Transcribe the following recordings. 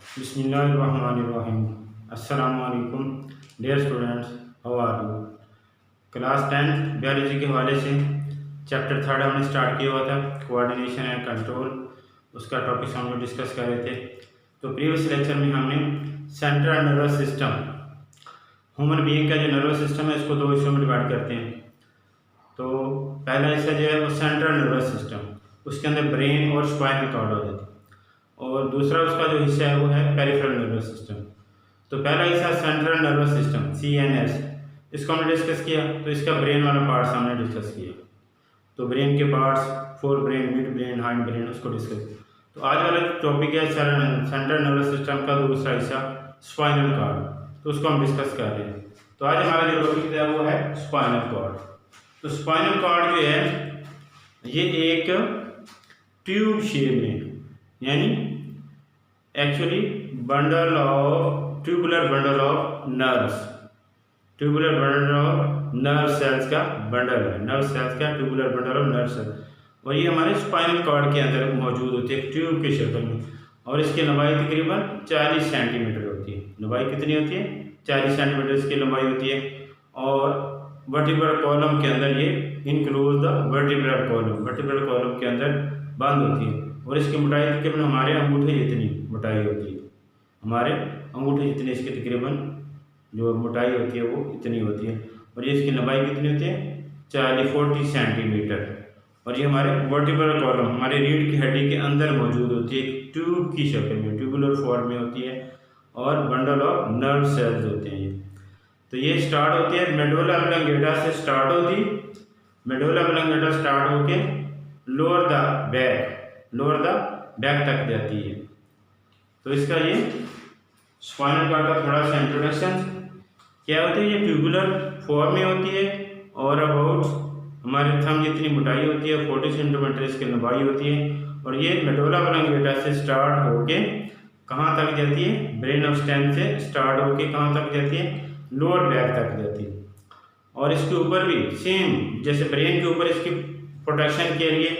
बिस्मिल्लाहिर्रहमानिर्रहीम। अस्सलाम वालेकुम dear students, how are you. Class 10 biology के हवाले से चैप्टर 3 हमने स्टार्ट किया हुआ था, कोऑर्डिनेशन एंड कंट्रोल। उसका टॉपिक हम लोग डिस्कस कर रहे थे। तो प्रीवियस लेक्चर में हमने central nervous system, human being का जो नर्वस सिस्टम है इसको दो हिस्सों में डिवाइड करते हैं। तो पहला हिस्सा जो है वो सेंट्रल नर्वस सिस्टम, उसके अंदर ब्रेन और स्पाइनल कॉर्ड हो जाता है, और दूसरा उसका जो हिस्सा है वो है पेरिफेरल नर्वस सिस्टम। तो पहला हिस्सा सेंट्रल नर्वस सिस्टम CNS, इसको हमने डिस्कस किया। तो इसका ब्रेन वाला पार्ट्स हमने डिस्कस किया। तो ब्रेन के parts, fore brain, mid brain, hind brain, उसको डिस्कस किया। तो आज वाला टॉपिक है सेंट्रल नर्वस सिस्टम का दूसरा हिस्सा स्पाइनल कॉर्ड, तो उसको हम डिस्कस कर रहे हैं। तो आज हमारा जो टॉपिक है वो है स्पाइनल कॉर्ड। तो स्पाइनल कॉर्ड जो है ये एक ट्यूब शेप में, यानी actually bundle of tubular bundle of nerves, tubular bundle of nerve cells का बंडल है, नर्व सेल्स का tubular bundle of nerve cell. और ये हमारे स्पाइनल कॉर्ड के अंदर मौजूद होती है ट्यूब के शक्ल में, और इसकी लंबाई तकरीबन 40 सेंटीमीटर होती है। लंबाई कितनी होती है? 40 सेंटीमीटर इसकी लंबाई होती है। और वर्टिब्रल कॉलम के अंदर ये इनक्लूज the vertebral column, vertebral column के अंदर बंद होती है। और इसकी मोटाई तकरीबन हमारे अंगूठे जितनी मोटाई होती है, हमारे अंगूठे जितनी इसकी तकरीबन जो मोटाई होती है वो इतनी होती है। और ये इसकी लंबाई कितनी होती है? 40 सेंटीमीटर। और ये हमारे वर्टिब्रल कॉलम, हमारे रीढ़ की हड्डी के अंदर मौजूद होती है, एक ट्यूब की शक्ल में, ट्यूबुलर फॉर्म में होती है, और बंडल ऑफ नर्व सेल्स होते हैं ये। तो ये स्टार्ट होती है मेडुला ऑब्लंगेटा से, स्टार्ट होती मेडुला ऑब्लंगेटा स्टार्ट होके लोअर द बैक तक जाती है। तो इसका ये स्पाइनल कॉर्ड का थोड़ा सा इंट्रोडक्शन क्या होती है। ये ट्यूबुलर फॉर्म में होती है, और अबाउट हमारे थंब जितनी मोटाई होती है, 40 सेंटीमीटर इसकी लंबाई होती है। और ये मेडुला ऑब्लंगेटा से स्टार्ट होके कहाँ तक जाती है? ब्रेन ऑफ स्टेम से स्टार्ट होके कहाँ तक जाती है? लोअर बैक तक जाती है। और इसके ऊपर भी सेम जैसे ब्रेन के ऊपर इसकी प्रोटेक्शन के लिए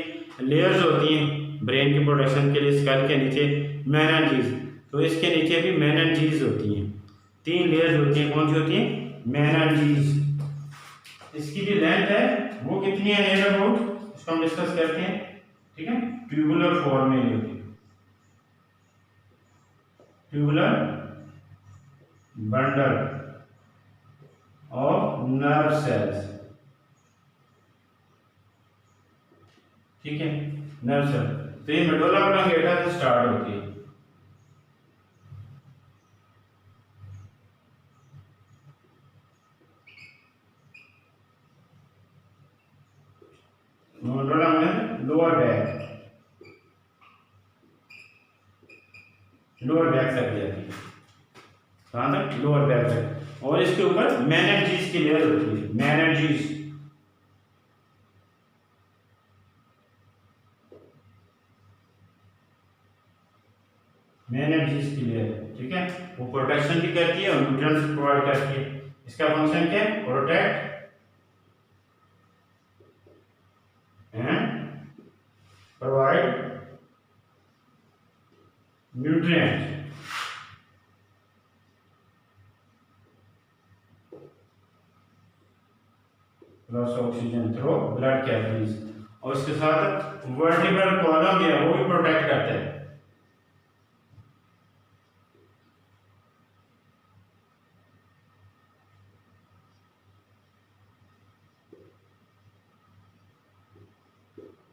लेयर्स होती हैं, ब्रेन की प्रोटेक्शन के लिए स्कल के नीचे मेनिन्जीज, तो इसके नीचे भी मेनिन्जीज होती हैं। 3 लेयर्स होती हैं। कौन सी होती हैं? मेनिन्जीज। इसकी जो लेंथ है वो कितनी है? नियर अबाउट, इसको हम डिस्कस करते हैं, ठीक है। ट्यूबुलर फॉर्म में होती है, tubular bundle of nerve sales, ठीक है, नर्व सेल। तो ये मेडुला ऑब्लंगेटा से स्टार्ट होती है। मेडुला में लोअर बैक तक जाती है, कहाँ तक? लोअर बैक तक। और इसके ऊपर मेनिन्जीज की लेयर होती है, मेनिन्जीज। मेनिन्जीज की लेयर, ठीक है, वो प्रोटेक्शन भी करती है और न्यूट्रिएंट्स प्रोवाइड करती है। इसका फंक्शन क्या है? Protect and provide nutrients. Loss of oxygen through blood capillaries. और इसके साथ वर्टिब्रल कॉलम जो है वो भी प्रोटेक्ट करता है।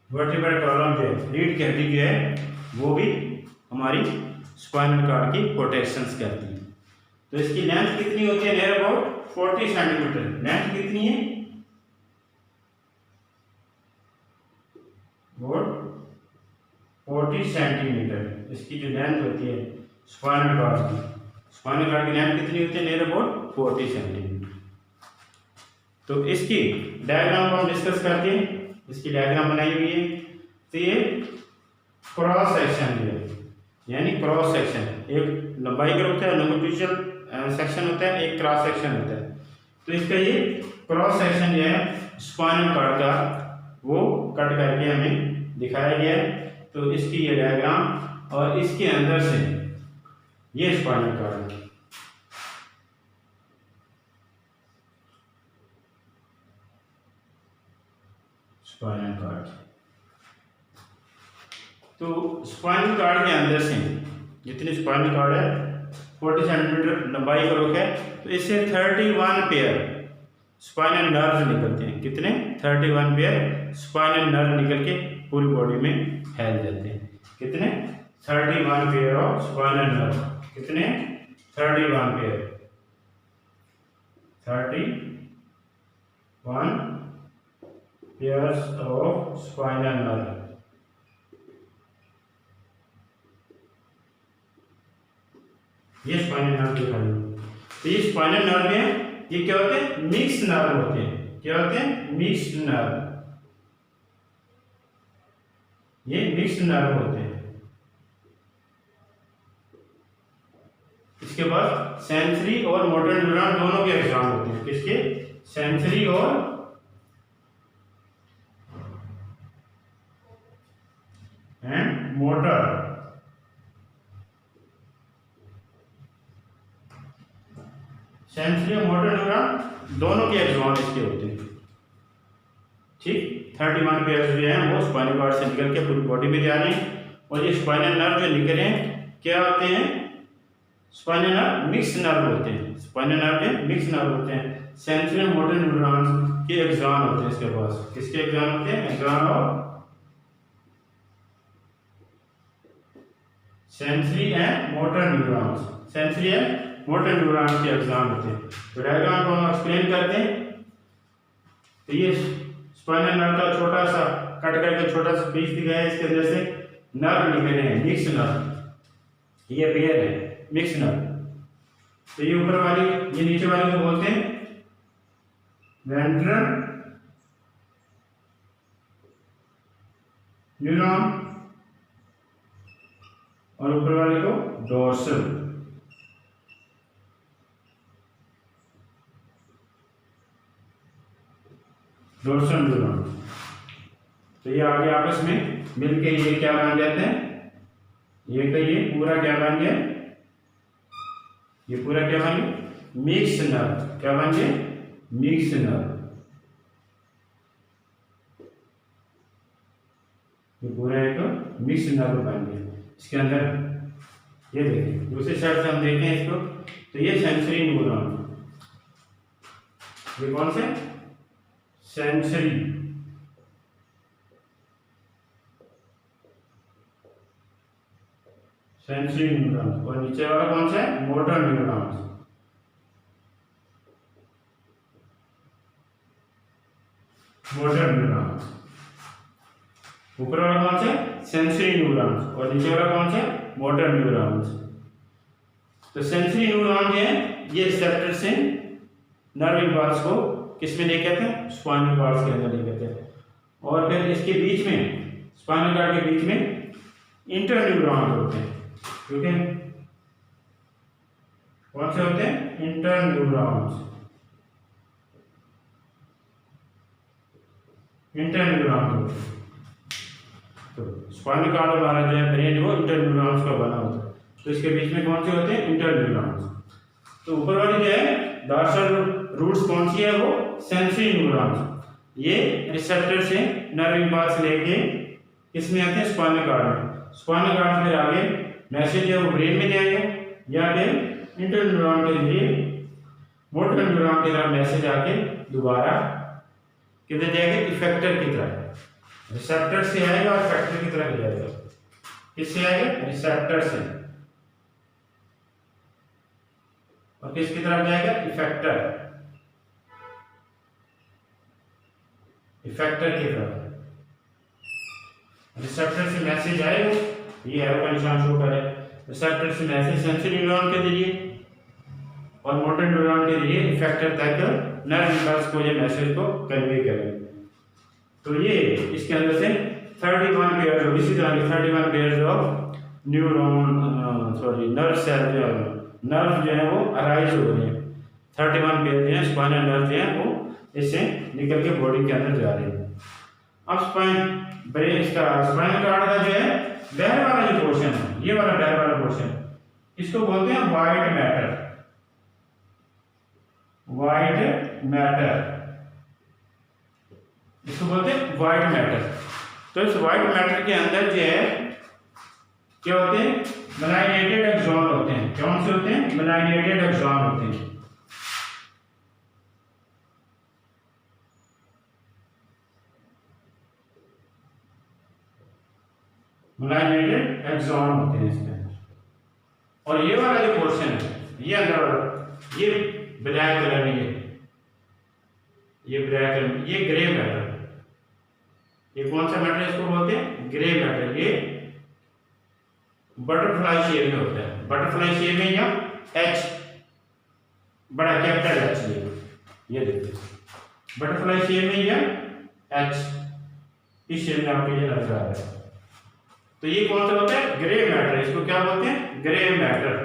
वर्टिब्रल कॉलम जो है, रीढ़ की हड्डी जो है, वो भी हमारी स्पाइनल कॉर्ड की प्रोटेक्शंस करती है। तो इसकी लेंथ कितनी होती है? Near about 40 centimetre. लेंथ कितनी है? 40 सेंटीमीटर इसकी जो लेंथ होती है स्पाइनल कॉर्ड की। स्पाइनल कॉर्ड की लेंथ कितनी होती है? Near about 40 centimetre. तो इसकी डायग्राम को हम डिस्कस करते हैं। इसकी डायग्राम बनाई हुई है। तो ये क्रॉस सेक्शन जो है, यानी क्रॉस सेक्शन, एक लंबाई का होता है, लॉन्गिट्यूडिनल सेक्शन होता है, एक क्रॉस सेक्शन होता है। तो इसका ये क्रॉस सेक्शन जो है स्पाइनल कॉर्ड का, वो कट करके हमें दिखाया गया है। तो इसकी ये डायग्राम, और इसके अंदर से ये स्पाइनल कॉर्ड है। Spinal cord. तो स्पाइनल कॉर्ड के अंदर से जितनी स्पाइनल कॉर्ड है 40 सेंटीमीटर लंबाई का रोक है, तो इससे 31 पेयर स्पाइनल नर्व निकलते हैं। कितने? 31 पेयर स्पाइनल नर्व निकल के पूरी बॉडी में फैल जाते हैं। कितने? 31 पेयर ऑफ स्पाइनल नर्व। कितने? 31 pair. 31 pairs of spinal nerve. ये स्पाइनल नर्व दिखाई। तो ये स्पाइनल नर्व है, ये क्या होते हैं? मिक्स नर्व होते हैं। क्या होते हैं? Mix nerve. ये मिक्स नर्व होते हैं। इसके बाद सेंसरी और मोटर न्यूरॉन दोनों के एग्जाम होते हैं। किसके? सेंसरी और मोटर। सेंसरी और मोटर न्यूरॉन दोनों के एग्जाम इसके होते हैं। ठीक, 31 पेयर्स जो हैं वो स्पाइनल कॉर्ड से निकल के पूरी बॉडी में जा रहे हैं। और ये स्पाइनल नर्व जो निकले हैं क्या होते हैं? स्पाइनल नर्व मिक्स नर्व होते हैं। स्पाइनल नर्व के मिक्स नर्व होते हैं। सेंसरी और मोटर न्यूरॉन्स के एग्जाम होते हैं इसके पास। किसके एग्जाम होते हैं? Exam of sensory and motor neurons. Sensory and motor neurons के एग्जाम होते हैं। तो डायग्राम को हम एक्सप्लेन करते हैं। तो ये स्पाइनल नर्व का छोटा सा कट करके छोटा सा पीस दिखाया है। इसके अंदर से नर्व निकले हैं, मिक्स नर्व। ये पेयर है मिक्स नर्व। तो ये ऊपर वाली, ये नीचे वाली को बोलते हैं वेंट्रल न्यूरॉन और ऊपर वाले को डोर्सल। Dorsal neuron. तो ये आगे आपस में मिलके ये क्या बन जाते हैं? ये का ये पूरा क्या बन गया? ये पूरा क्या बन गया? Mix nerve. क्या बन गया? Mix nerve. ये पूरा एक मिक्स नर्व बन गया। इसके अंदर ये देखें, दूसरी साइड से हम देखें इसको, तो ये सेंसरी न्यूरॉन। ये कौन से? सेंसरी। Sensory neuron. और नीचे वाला कौन सा है? Motor neuron. Motor neuron. ऊपर वाला कौन सा? Sensory neurons. और नीचे वाला कौन सा? Motor neurons. तो सेंसरी न्यूरॉन जो है ये रिसेप्टर से नर्व इम्पल्स को किस में लेके आते हैं? स्पाइनल कॉर्ड के अंदर लेके आते हैं। और फिर इसके बीच में, स्पाइनल कॉर्ड के बीच में इंटर न्यूरॉन होते हैं। ठीक है, कौन से होते हैं? Inter neurons. इंटर न्यूरॉन होते हैं। तो स्पाइनल कॉर्ड हमारा जो है ब्रेन वो इंटर न्यूरॉन्स का बना होता है। तो इसके बीच में कौन से होते हैं? Inter neurons. तो ऊपर वाली जो है डॉर्सल रूट्स कौन सी है? वो सेंसरी न्यूरॉन्स। ये रिसेप्टर से नर्व इम्पल्स लेके किसमें आते हैं? स्पाइनल कॉर्ड में। स्पाइनल कॉर्ड फिर आगे मैसेज है वो ब्रेन में जाएगा, या फिर इंटर न्यूरॉन के जरिए मोटर न्यूरॉन की तरफ मैसेज आके दोबारा किधर जाएगा? इफेक्टर की तरफ। रिसेप्टर से आएगा और इफेक्टर की तरफ जाएगा। किससे आएगा? रिसेप्टर से। और किसकी तरफ जाएगा? इफेक्टर। इफेक्टर की तरफ। रिसेप्टर से मैसेज आएगा, ये एरो का निशान शो करे। रिसेप्टर से मैसेज सेंसरी न्यूरॉन के जरिए और मोटर न्यूरॉन के जरिए इफेक्टर तक नर्व इम्पल्स को, ये मैसेज को कन्वे करेंगे। तो ये इसके अंदर से 31 पेयर, इसी तरह 31 pair of neuron sorry nerve cell जो है, नर्व जो है वो अराइज हो रहे हैं। 31 पेयर जो है स्पाइनल नर्व जो है वो इससे निकल के बॉडी के अंदर जा रहे हैं। अब स्पाइनल कॉर्ड का जो है बैर वाला जो पोर्शन है, ये वाला बैर वाला पोर्शन, इसको बोलते हैं व्हाइट मैटर, व्हाइट मैटर, इसको बोलते हैं व्हाइट मैटर। तो इस व्हाइट मैटर के अंदर जो है क्या होते हैं, मेलाइनेटेड एक्सॉन होते हैं। कौन से होते हैं? मेलाइनेटेड एक्सॉन होते हैं। मेलाइनेटेड एक्सॉन होते हैं इसके अंदर। और ये वाला जो पोर्शन है, ये अंदर वाला, ये ब्लैक कलर में, ये ब्लैक कलर में, ये ग्रे मैटर। ये कौन सा मैटर इसको बोलते हैं? Grey matter. ये बटरफ्लाई शेप में होता है, बटरफ्लाई शेप में या एच, बड़ा कैपिटल एच, ये देखिए बटरफ्लाई शेप में या एच, इस शेप में आपको ये नजर आ रहा है। तो ये कौन सा होता है? Grey matter. इसको क्या बोलते हैं? Grey matter.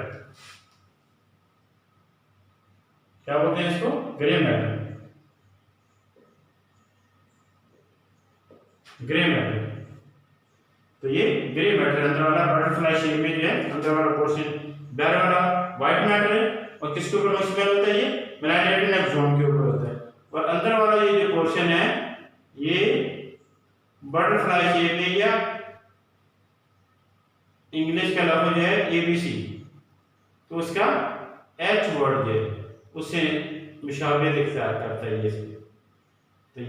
क्या बोलते हैं इसको? Grey matter, grey matter. तो ये ग्रे मैटर अंदर वाला बटरफ्लाई शेप में जो है अंदर वाला पोर्शन, बाहर वाला व्हाइट मैटर है। और किसके ऊपर मॉइस्चर होता है? ये मेलाइनेटेड एक्सॉन के ऊपर होता है। और अंदर वाला ये जो पोर्शन है ये बटरफ्लाई शेप में, या इंग्लिश का लफ्ज है एबीसी, तो उसका एच वर्ड जो है उससे मुशाबिहत इख्तियार करता है ये। तो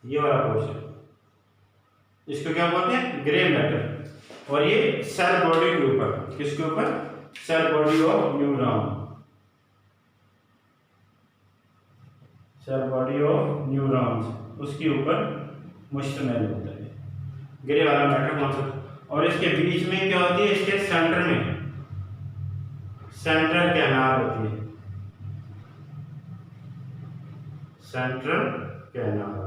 ये वाला पोर्शन, इसको क्या बोलते हैं? Grey matter. और ये सेल बॉडी के ऊपर, किसके ऊपर? Cell body of neuron, cell body of neurons, उसके ऊपर मुश्तमिल होता है ग्रे वाला मैटर कौन सा। और इसके बीच में क्या होती है? इसके सेंटर में सेंट्रल कैनाल होती है, सेंट्रल कैनाल।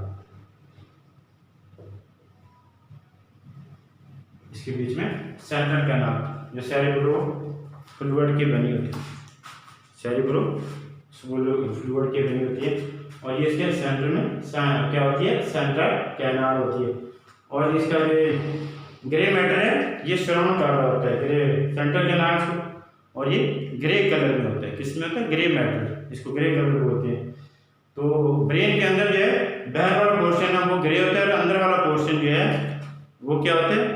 इसके बीच में सेंट्रल कैनाल जो सेरेब्रो फ्लूइड की बनी होती है, सेरेब्रो फ्लूइड की बनी होती है। और ये इसके सेंटर में क्या होती है? सेंट्रल कैनाल होती है। और इसका जो ग्रे मैटर है ये सराउंड कर रहा होता है ग्रे सेंट्रल कैनाल को, और ये ग्रे कलर में होता है। किसमें होता है? ग्रे मैटर, इसको ग्रे कलर बोलते हैं। तो ब्रेन के अंदर जो है बाहर वाला पोर्शन है वो ग्रे होता है, और अंदर वाला पोर्शन जो है वो क्या होता है?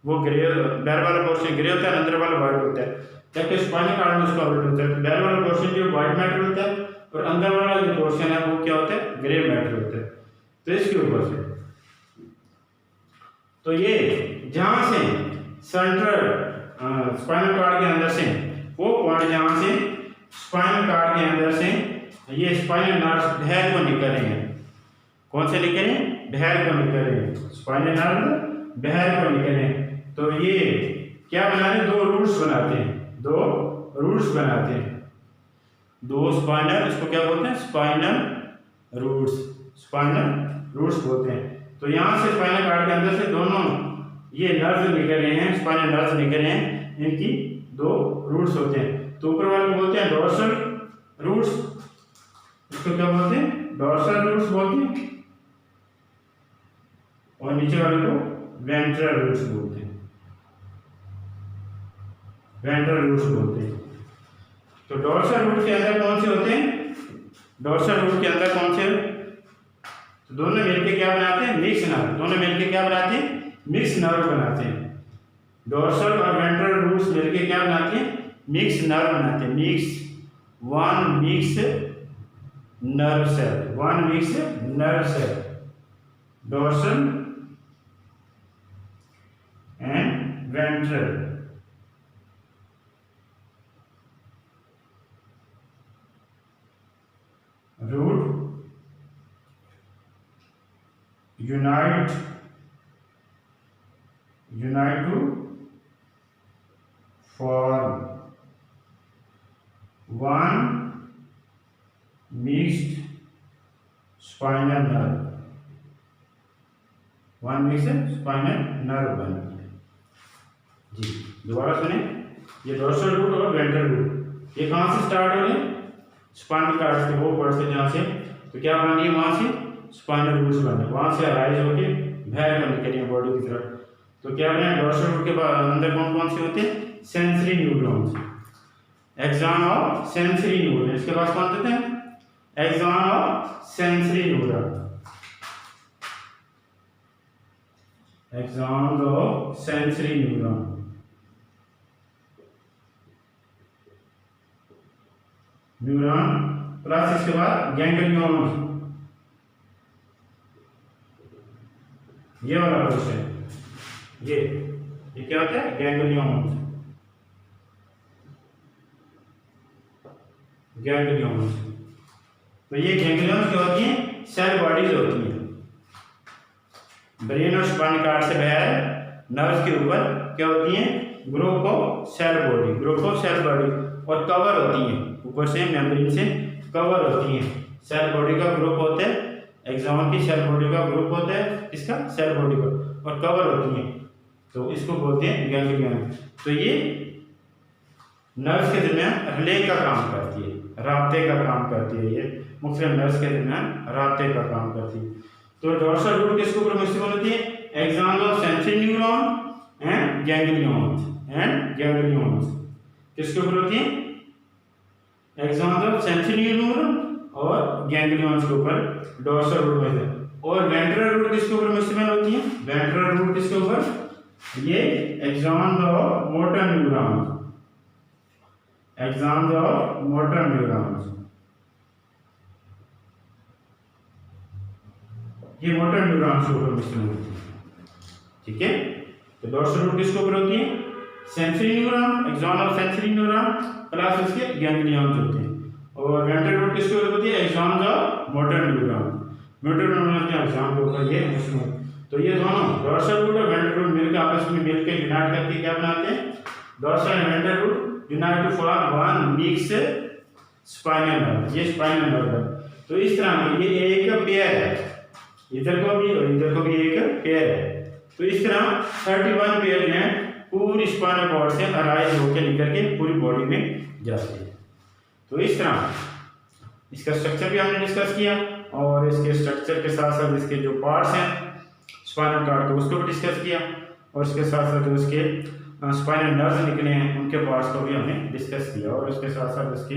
वो ग्रे, बाहर वाला पोर्शन ग्रे होता है, अंदर वाला व्हाइट होता है। जबकि स्पाइनल कॉर्ड में उसका उल्टा होता है, बाहर वाला पोर्शन जो व्हाइट मैटर होता है और अंदर वाला जो पोर्शन है वो क्या होता है? ग्रे मैटर होता है। तो इसके ऊपर से तो ये जहां से सेंट्रल स्पाइनल कॉर्ड के अंदर से वो पॉइंट, जहां से स्पाइनल कॉर्ड के अंदर से ये स्पाइनल नर्व्स बाहर को निकल रहे हैं। कौन से निकल रहे हैं? बाहर को निकल रहे हैं, स्पाइनल नर्व बाहर को निकल रहे हैं। तो ये क्या बनाते हैं? दो रूट्स बनाते हैं, दो रूट्स बनाते हैं, दो स्पाइनल, इसको क्या बोलते हैं? स्पाइनल रूट्स, स्पाइनल रूट्स बोलते हैं। तो यहाँ से स्पाइनल कॉर्ड के अंदर से दोनों ये नर्व्स निकल रहे हैं, स्पाइनल नर्व्स निकल रहे हैं, इनकी दो रूट्स होते हैं। तो ऊपर वाले बोलते हैं डोर्सल रूट्स, इसको क्या बोलते हैं? डोर्सल रूट्स बोलते हैं। और नीचे वाले को वेंट्रल रूट्स बोलते हैं, वेंट्रल रूट्स बोलते हैं। तो डोर्सल रूट के अंदर कौन से होते हैं? डोर्सल रूट के अंदर कौन से? तो दोनों मिलकर क्या बनाते हैं? Mix nerve. दोनों मिलकर क्या बनाते हैं? मिक्स नर्व बनाते हैं। डोर्सल और वेंट्रल रूट्स मिलकर क्या बनाते हैं? मिक्स नर्व बनाते हैं। One mix nerve cell, one mix nerve cell, dorsal and ventral. Root unite to form one mixed spinal nerve, one mix spinal nerve बनती है। जी दोबारा सुने, ये डोर्सल रूट और वेंट्रल रूट ये कहाँ से स्टार्ट हो रहे हैं? स्पाइनल कॉर्ड से, वो वर्ड से जहाँ से, तो क्या बनी है? वहाँ से स्पाइनल रूट्स बने, वहाँ से अराइज होके बाहर को निकली बॉडी की तरफ। तो क्या बना, डोर्सल रूट के अंदर कौन कौन से होते हैं, सेंसरी न्यूरॉन्स, एक्सॉन और सेंसरी न्यूरॉन, इसके पास कौन होते हैं, एक्सॉन और सेंसरी न्यूरॉन, एक्सॉन और सेंसरी न्यूरॉन, न्यूरॉन प्लस इसके बाद गैंग्लियन, ये वाला क्वेश्चन है, ये क्या होता है, गैंग्लियन, गैंग्लियन। तो ये गैंग्लियन क्या होती हैं, सेल बॉडीज होती हैं, ब्रेन और स्पाइनल कॉर्ड से बाहर नर्व के ऊपर क्या होती हैं, group of cell body, group of cell body, और कवर होती हैं, ऊपर से मेम्ब्रेन से कवर होती हैं, सेल बॉडी का ग्रुप होता है, एक्सॉन की सेल बॉडी का ग्रुप होता है, इसका सेल बॉडी का, और कवर होती हैं, तो इसको बोलते हैं गैंग्लियन। तो ये नर्व्स के दरमियान रिले का काम करती है, राब्ते का काम करती है, ये मुख्तलिफ नर्व्स के दरमियान राब्ते का काम करती है। तो डोर्सल रूट किसके ऊपर मुश्तमिल होती है, axon of sensory neuron and ganglions, किसके ऊपर होती है, एक्सॉन ऑफ सेंसरी न्यूरॉन और गैंग्लियंस के ऊपर डोर्सल रूट में है। और वेंट्रल रूट किसके ऊपर मुश्तमिल होती है, वेंट्रल रूट किसके ऊपर, ये axon of motor neuron, axon of motor neurons, ये मोटर न्यूरॉन्स के ऊपर मुश्तमिल होती है, ठीक है। तो डोर्सल रूट किसके ऊपर होती है, sensory neuron, axon of sensory neuron plus उसके गैंग्लियंस होते हैं। और वेंट्रल रूट किसके ऊपर होती है, axon of motor neuron, motor neuron के एक्सॉन के ऊपर ये मुश्तमिल। तो ये दोनों डोर्सल रूट और वेंट्रल रूट मिलकर आपस में मिलकर यूनाइट करके क्या बनाते हैं, dorsal and ventral root unite to form one mix spinal nerve, ये स्पाइनल नर्व है। तो इस तरह ये एक पेयर है, इधर को भी और इधर को भी एक पेयर है। तो इस तरह 31 पेयर जो है पूरी स्पाइनल कॉर्ड से अराइज होकर निकल के पूरी बॉडी में जाते हैं। तो इस तरह इसका स्ट्रक्चर भी हमने डिस्कस किया, और इसके स्ट्रक्चर के साथ साथ इसके जो पार्ट्स हैं स्पाइनल कॉर्ड के उसको भी डिस्कस किया, और इसके साथ साथ जो उसके स्पाइनल नर्व्स निकले हैं उनके पार्ट्स को भी हमने डिस्कस किया, और उसके साथ साथ इसके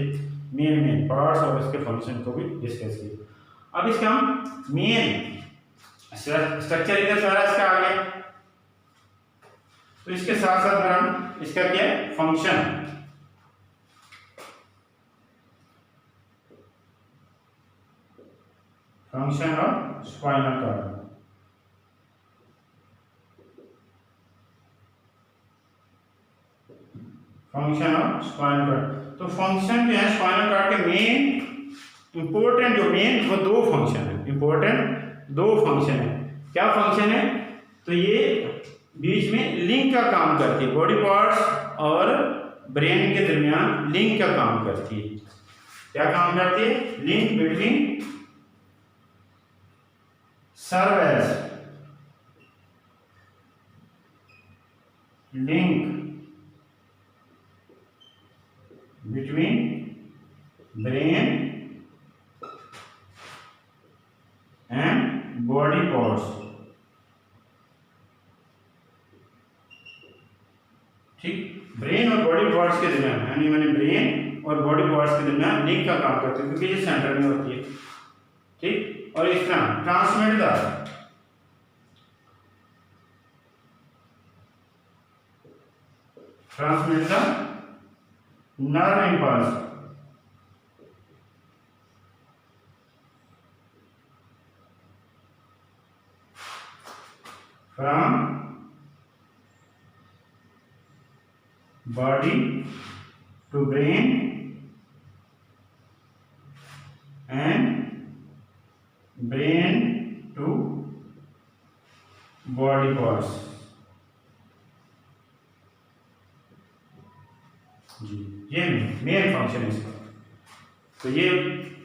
मेन पार्ट्स और इसके फंक्शन को भी डिस्कस किया। अब इसका हम मेन स्ट्रक्चर इधर सारा इसका आ गया, तो इसके साथ साथ हम इसका क्या है, function, function of spinal cord, function of spinal cord. तो फंक्शन जो है स्पाइनल कॉर्ड के मेन इंपॉर्टेंट जो मेन वो दो फंक्शन है, इंपॉर्टेंट दो फंक्शन है। क्या फंक्शन है, तो ये बीच में लिंक का काम करती है, बॉडी पार्ट्स और ब्रेन के दरमियान लिंक का काम करती है। क्या काम करती है, link between serve as link between brain and body parts, ठीक, ब्रेन और बॉडी पार्ट्स के दरमियान, यानी मैंने ब्रेन और बॉडी पार्ट्स के दरमियान लिंक का काम करती है, क्योंकि ये सेंटर में होती है, ठीक। और इस तरह transmit the nerve impulse from body to brain and brain to body parts, जी ये मेन फंक्शन है इसका। तो ये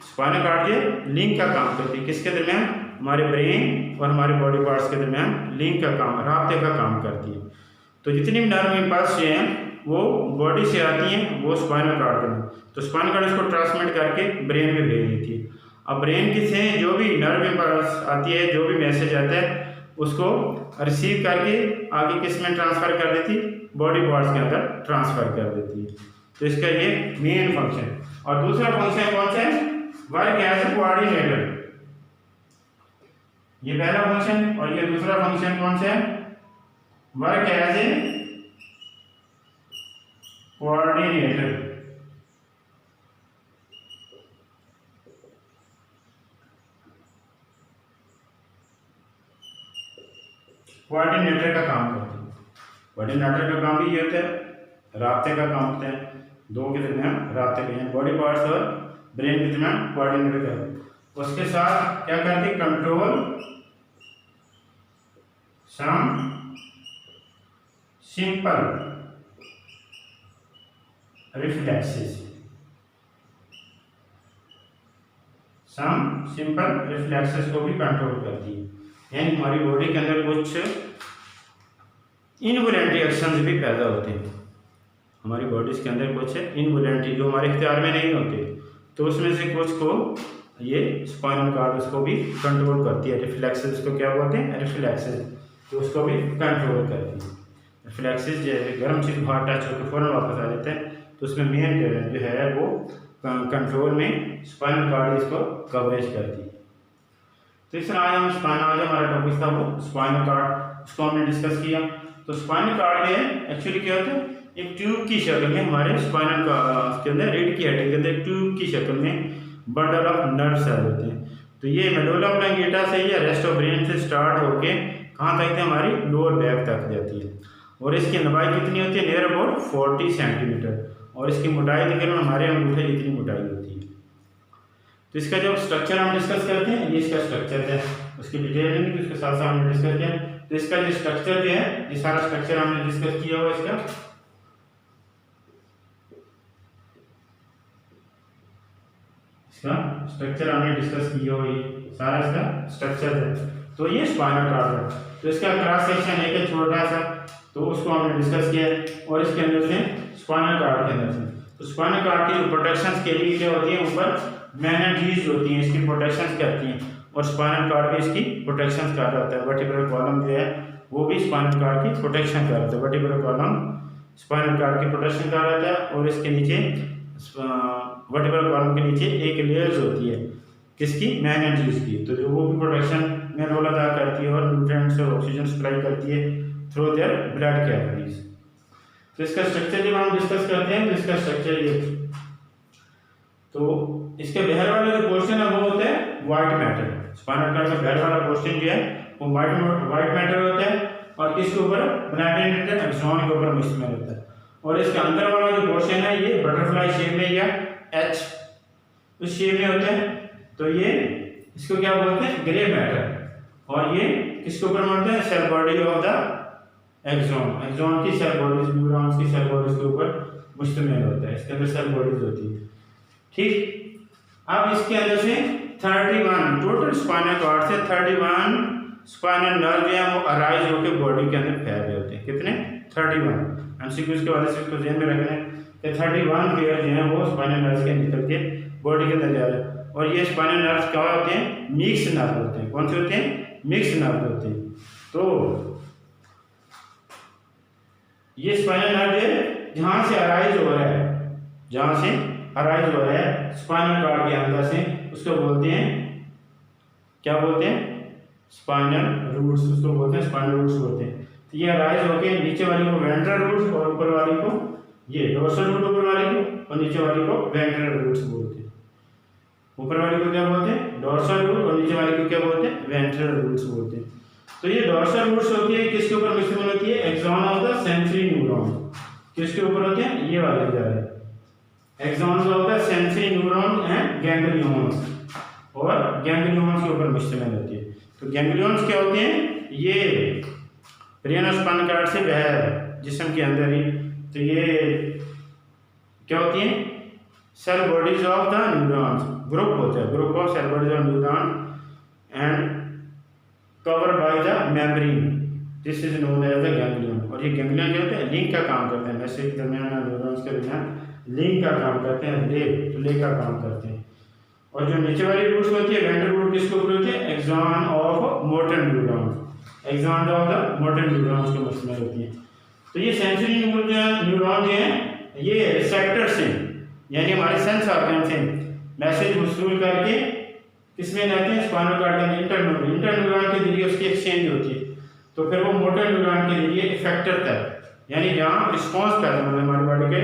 स्पाइनल कॉर्ड के लिंक का काम करती है, किसके दरमियान, हमारे ब्रेन और हमारे बॉडी पार्ट्स के दरमियान लिंक का काम, राब्ते का काम करती है। तो जितनी भी नर्व इम्पल्स जो हैं वो बॉडी से आती हैं, वो स्पाइनल कॉर्ड में, तो स्पाइनल कॉर्ड इसको ट्रांसमिट करके ब्रेन में भेज देती है। अब ब्रेन की से जो भी नर्व इम्पल्स आती है, जो भी मैसेज आता है, उसको रिसीव करके आगे किस में ट्रांसफ़र कर देती, बॉडी पार्ट्स के अंदर ट्रांसफ़र कर देती है। तो इसका ये मेन फंक्शन। और दूसरा फंक्शन कौन सा है, वर्क एज ए कोऑर्डिनेटर। ये पहला फंक्शन और ये दूसरा फंक्शन कौन सा है, work as a coordinator. Coordinator का काम करते हैं। कोऑर्डिनेटर का काम भी ये होता है, राब्ते का काम होता है, दो के दरमियान राब्ते के, बॉडी पार्ट्स और ब्रेन के दरमियान कोऑर्डिनेटर का। उसके साथ क्या करते हैं, control some simple reflexes, some simple reflexes को भी कंट्रोल करती है। यानी हमारी बॉडी के अंदर कुछ इनवॉलेंटरी एक्शंस भी पैदा होते हैं। हमारी बॉडीज के अंदर कुछ इनवॉलेंटरी जो हमारे इख्तियार में नहीं होते, तो उसमें से कुछ को ये स्पाइनल कॉर्ड उसको भी कंट्रोल करती है। रिफ्लेक्सेस को क्या बोलते हैं, रिफ्लेक्सेस, तो उसको भी कंट्रोल करती है। रिफ्लेक्सेस जैसे गर्म चीज़ बाहर टच होकर फ़ौरन वापस आ जाते हैं, तो उसमें मेन जो है वो कंट्रोल में स्पाइनल कॉर्ड इसको कवरेज करती है। तो इस तरह आज हम हमारा टॉपिक था वो स्पाइनल कॉर्ड, उसको हमने डिस्कस किया। तो स्पाइनल कॉर्ड जो है एक्चुअली क्या होता है, एक ट्यूब की शक्ल में हमारे स्पाइनल के अंदर, रीढ़ की हड्डी के अंदर एक ट्यूब की शक्ल में बंडल ऑफ नर्व सेल होते हैं। तो ये मेडुला ऑब्लांगेटा से या रेस्ट ऑफ ब्रेन से स्टार्ट होके कहाँ तक है, हमारी लोअर बैक तक जाती है। और इसकी लंबाई कितनी होती है, नियर अबाउट 40 सेंटीमीटर, और इसकी मोटाई तकरीबन हमारे अंगूठे जितनी मोटाई होती है। तो इसका जो स्ट्रक्चर हम डिस्कस करते हैं, ये इसका स्ट्रक्चर है, उसकी डिटेल नहीं, उसके साथ साथ हमने डिस्कस किया। तो इसका जो स्ट्रक्चर जो है, ये सारा स्ट्रक्चर हमने डिस्कस किया हुआ इसका स्ट्रक्चर हमने डिस्कस किया हुआ, ये सारा इसका स्ट्रक्चर है। तो ये स्पाइनल कॉर्ड है। तो इसका क्रॉस सेक्शन है कि छोटा सा, तो उसको हमने डिस्कस किया है। और इसके अंदर से स्पाइनल कॉर्ड के अंदर से, तो स्पाइनल कॉर्ड की जो प्रोटेक्शन के लिए क्या होती है, ऊपर मैग्नेटीज होती हैं, इसकी प्रोटेक्शन करती हैं, और स्पाइनल कॉर्ड भी इसकी प्रोटेक्शन कर रहा है। वर्टिब्रल कॉलम जो है वो भी स्पाइनल कॉर्ड की प्रोटेक्शन कर रहा है। वर्टिब्रल कॉलम स्पाइनल कॉर्ड की प्रोटेक्शन कर रहा है, और इसके नीचे वर्टिब्रल कॉलम के नीचे एक लेयर्स होती है किसकी, मैग्नेटीज की, तो जो वो भी प्रोटेक्शन में रोल अदा करती है और न्यूट्रिएंट्स और ऑक्सीजन सप्लाई करती है थ्रू देयर ब्लड कैपिलरीज। तो इसका स्ट्रक्चर जब हम डिस्कस करते हैं, तो इसका स्ट्रक्चर ये, तो इसके बाहर वाला जो पोर्शन है वो होता है व्हाइट मैटर। स्पाइनल कॉर्ड का बाहर वाला पोर्शन जो है वो व्हाइट मैटर होता है, और किसके ऊपर, ब्लैक एक्सॉन के ऊपर मुश्तमिल होता है। और इसके अंदर वाला जो पोर्शन है ये बटरफ्लाई शेप में या एच उस शेप में होता है। तो ये इसको क्या बोलते हैं, ग्रे मैटर, और ये किसके ऊपर होता है, cell body of the axon, axon की सेल बॉडीज, न्यूरॉन्स की सेल बॉडीज के ऊपर मुश्तमिल होता है। इसके अंदर सेल बॉडीज होती है, ठीक। अब इसके अंदर से 31 टोटल स्पाइनल कॉर्ड से 31 स्पाइनल नर्व जो है वो अराइज होकर बॉडी के अंदर फैल रहे होते हैं। कितने, 31। एमसीक्यूज के वाले से इसको ध्यान में रखना है कि 31 पेयर जो है वो स्पाइनल नर्व के निकल के बॉडी के अंदर जा रहे हैं। और ये स्पाइनल नर्व क्या होते हैं, मिक्स नर्व होते हैं। कौन से होते हैं, मिक्स नर्व होते हैं। तो ये स्पाइनल नर्व है जहाँ से अराइज हो रहा है, जहाँ से अराइज हो रहा है स्पाइनल कॉर्ड के अंदर से, उसको बोलते हैं, क्या बोलते हैं, स्पाइनल रूट्स, उसको बोलते हैं स्पाइनल रूट्स बोलते हैं। तो ये अराइज होके नीचे वाली को वेंट्रल रूट्स, और ऊपर वाली को ये डोर्सल रूट, ऊपर वाली को, और नीचे वाली को वेंट्रल रूट्स बोलते हैं। ऊपर वाली को क्या बोलते हैं, डोर्सल रूट, और नीचे वाली को क्या बोलते हैं, वेंट्रल रूट्स बोलते हैं। तो ये डोर्सल रूट्स होती है, किसके ऊपर मुश्तमिल होती है, axon of the sensory neuron. किसके ऊपर होते हैं, ये वाले जा रहे हैं, axons of the sensory neuron and ganglions, और गैंग्लियॉन्स के ऊपर मुश्तमिल होती है। तो गैंग्लियॉन्स क्या होते हैं, ये ब्रेन स्पाइनल कॉर्ड से बाहर जिस्म के अंदर ही, तो ये क्या होती हैं, cell bodies of the neurons, group होता है, group of cell bodies of neuron and cover by the membrane, this is known as the ganglion. और ये गैंग्लियन क्या होता है, लिंक का काम करते हैं, मैसेज के दरमियान न्यूरॉन्स के दरमियान लिंक का काम करते हैं, रिले का काम करते हैं। और जो नीचे वाली रूट्स होती है, वेंट्रल रूट किसके ऊपर होती है, axon of motor neurons, example of the motor neurons को मुश्तमिल होती है। तो ये सेंसरी न्यूरॉन जो हैं ये रिसेप्टर्स हैं, यानी हमारे सेंस ऑर्गन से मैसेज वसूल करके किसमें रहते हैं, स्पाइनल कॉर्ड के इंटरन्यूरॉन के जरिए उसकी एक्सचेंज होती है। तो फिर वो मोटर न्यूरॉन के जरिए इफेक्टर तक, यानी जहाँ रिस्पॉन्स पैदा होने हमारी बॉडी के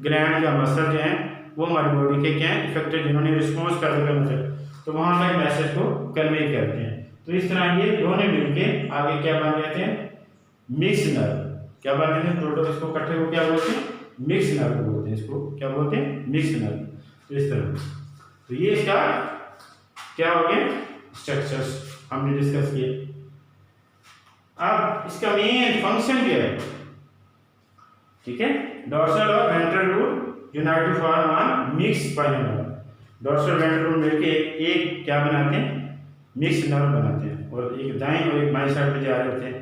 ग्लैंड या मसल जो हैं वो हमारी बॉडी के क्या हैं इफेक्टर, जिन्होंने रिस्पॉन्स पैदा करना चाहिए, तो वहाँ तक मैसेज को कन्वे करते हैं। तो इस तरह ये दोनों मिलके आगे क्या बन जाते हैं, मिक्स नर्व। क्या बन जाते हैं टोटल, इसको इकट्ठे को क्या बोलते हैं, मिक्स नर्व बोलते हैं। इसको क्या बोलते हैं, मिक्स नर्व। तो इस तरह तो ये इसका क्या हो गया स्ट्रक्चर्स हमने डिस्कस किए। अब इसका मेन फंक्शन क्या है, ठीक है, डॉर्सल और ventral root unite to form one mix spinal nerve. Dorsal ventral root मिलके एक क्या बनाते हैं, मिक्स नर्व बनाते हैं, और एक दाएं और एक बाएं साइड पे जा रहे होते हैं,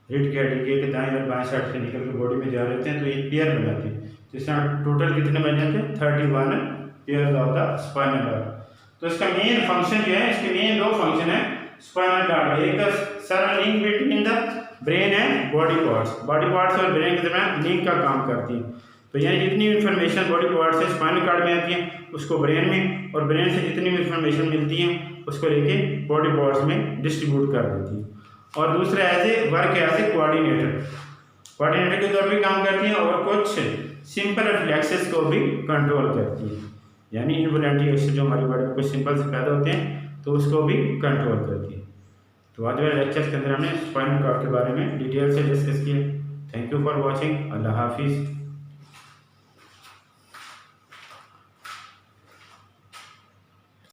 रिड के हड्डी के दाएं और बाएं साइड से निकल के बॉडी में जा रहे होते हैं, तो एक पेयर बनाते हैं। तो इसमें टोटल कितने बन जाते हैं, 31 pair of the spinal nerve. तो इसका मेन फंक्शन जो है, इसके मेन दो फंक्शन है स्पाइनल कॉर्ड, एक the cell link between the brain and body parts और ब्रेन के दरमियान लिंक का काम करती है। तो यानी जितनी इंफॉर्मेशन बॉडी पार्ट से स्पाइनल कॉर्ड में आती है उसको ब्रेन में, और ब्रेन से जितनी भी इंफॉर्मेशन मिलती है उसको लेके बॉडी पार्ट्स में डिस्ट्रीब्यूट कर देती है। और दूसरा as a work as a coordinator के तौर पे काम करती है, और कुछ सिंपल रिफ्लेक्सेस को भी कंट्रोल करती है, यानी इनवॉलंटरी एक्शन जो हमारी बॉडी में कुछ सिंपल से पैदा होते हैं तो उसको भी कंट्रोल करती है। तो आज वाले लेक्चर्स के अंदर हमने स्पाइनल कॉर्ड के बारे में डिटेल से डिस्कस किया। Thank you for watching. अल्लाह हाफिज़।